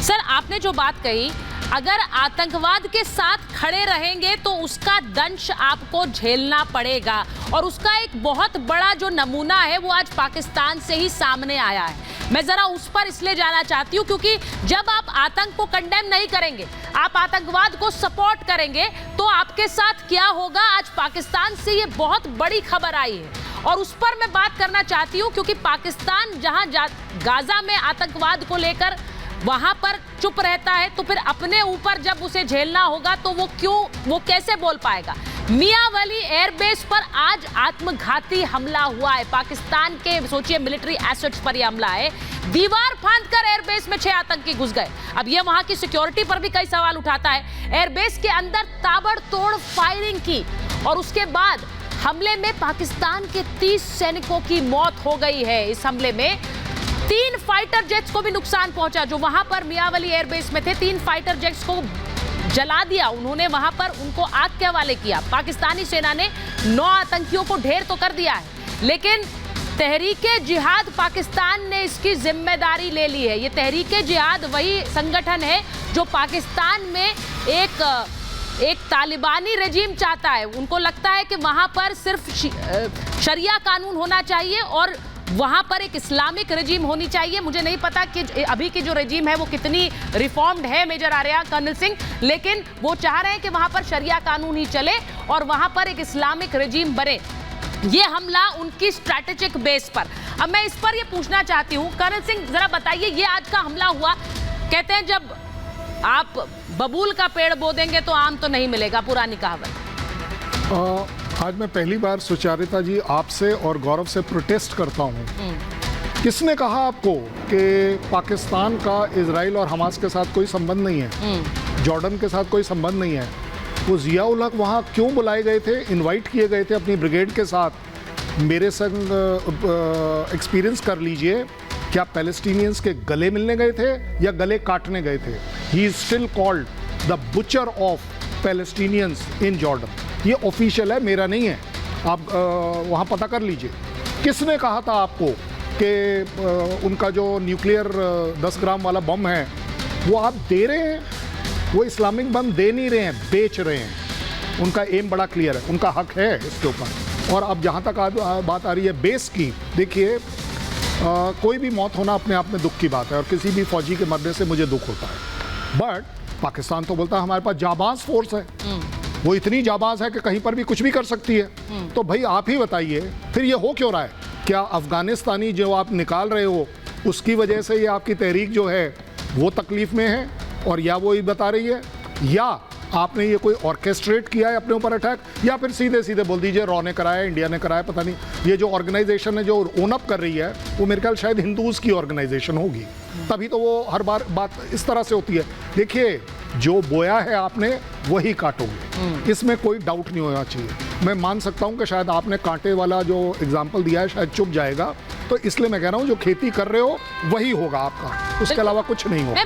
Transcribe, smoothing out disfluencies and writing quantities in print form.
Sir, आपने जो बात कही, अगर आतंकवाद के साथ खड़े रहेंगे तो उसका दंश आपको झेलना पड़ेगा, और उसका एक बहुत बड़ा जो नमूना है वो आज पाकिस्तान से ही सामने आया है। मैं जरा उस पर इसलिए जाना चाहती हूँ क्योंकि जब आप आतंक को कंडेम नहीं करेंगे, आप आतंकवाद को सपोर्ट करेंगे, तो आपके साथ क्या होगा। आज पाकिस्तान से ये बहुत बड़ी खबर आई है और उस पर मैं बात करना चाहती हूँ क्योंकि पाकिस्तान जहां गाजा में आतंकवाद को लेकर वहां पर चुप रहता है, तो फिर अपने ऊपर जब उसे झेलना होगा तो वो कैसे बोल पाएगा। मियांवाली एयरबेस पर आज आत्मघाती हमला हुआ है। पाकिस्तान के सोचिए मिलिट्री एसेट्स पर यह हमला है। दीवार फांदकर एयरबेस में 6 आतंकी घुस गए। अब यह वहां की सिक्योरिटी पर भी कई सवाल उठाता है। एयरबेस के अंदर ताबड़तोड़ फायरिंग की और उसके बाद हमले में पाकिस्तान के 30 सैनिकों की मौत हो गई है। इस हमले में 3 फाइटर जेट्स को भी नुकसान पहुंचा जो वहां पर मियांवाली एयरबेस में थे। 3 फाइटर जेट्स को जला दिया उन्होंने, वहां पर उनको आग के हवाले किया। पाकिस्तानी सेना ने 9 आतंकियों को ढेर तो कर दिया है, लेकिन तहरीक-ए-जिहाद पाकिस्तान ने इसकी जिम्मेदारी ले ली है। ये तहरीक-ए-जिहाद वही संगठन है जो पाकिस्तान में एक तालिबानी रेजिम चाहता है। उनको लगता है कि वहां पर सिर्फ शरिया कानून होना चाहिए और वहां पर एक इस्लामिक रेजिम होनी चाहिए। मुझे नहीं पता कि अभी की जो रेजिम है वो कितनी रिफॉर्म्ड है मेजर आर्या कर्नल सिंह, लेकिन वो चाह रहे हैं कि वहां पर शरिया कानून ही चले और वहां पर एक इस्लामिक रेजिम बने। ये हमला उनकी स्ट्रैटेजिक बेस पर। अब मैं इस पर ये पूछना चाहती हूँ, कर्नल सिंह जरा बताइए, ये आज का हमला हुआ, कहते हैं जब आप बबूल का पेड़ बो देंगे तो आम तो नहीं मिलेगा, पुरानी कहावत। आज मैं पहली बार सुचारिता जी आपसे और गौरव से प्रोटेस्ट करता हूँ। किसने कहा आपको कि पाकिस्तान का इजराइल और हमास के साथ कोई संबंध नहीं है, जॉर्डन के साथ कोई संबंध नहीं है? वो जियाउल हक वहाँ क्यों बुलाए गए थे, इनवाइट किए गए थे अपनी ब्रिगेड के साथ? मेरे संग एक्सपीरियंस कर लीजिए, क्या पैलेस्टीनियंस के गले मिलने गए थे या गले काटने गए थे? He is still called the butcher of Palestinians in Jordan. ये ऑफिशियल है, मेरा नहीं है, आप वहाँ पता कर लीजिए। किसने कहा था आपको कि उनका जो न्यूक्लियर 10 ग्राम वाला बम है वो आप दे रहे हैं? वो इस्लामिक बम दे नहीं रहे हैं, बेच रहे हैं। उनका एम बड़ा क्लियर है, उनका हक है इसके ऊपर। और अब जहाँ तक बात आ रही है बेस की, देखिए कोई भी मौत होना अपने आप में दुख की बात है और किसी भी फौजी के मरने से मुझे दुख होता है। बट पाकिस्तान तो बोलता है हमारे पास जाबाज फोर्स है, वो इतनी जाबाज है कि कहीं पर भी कुछ भी कर सकती है। तो भाई आप ही बताइए फिर ये हो क्यों रहा है? क्या अफगानिस्तानी जो आप निकाल रहे हो उसकी वजह से ये आपकी तहरीक जो है वो तकलीफ में है और या वो ही बता रही है, या आपने ये कोई ऑर्केस्ट्रेट किया है अपने ऊपर अटैक, या फिर सीधे सीधे बोल दीजिए रॉ ने कराया, इंडिया ने कराया, पता नहीं। ये जो ऑर्गेनाइजेशन है जो ओन अप कर रही है वो मेरे ख्याल शायद हिंदूज की ऑर्गेनाइजेशन होगी, तभी तो वो हर बार बात इस तरह से होती है। देखिए जो बोया है आपने वही काटोगे, इसमें कोई डाउट नहीं होना चाहिए। मैं मान सकता हूं कि शायद आपने कांटे वाला जो एग्जाम्पल दिया है शायद चुप जाएगा, तो इसलिए मैं कह रहा हूं जो खेती कर रहे हो वही होगा आपका, उसके अलावा कुछ नहीं होगा।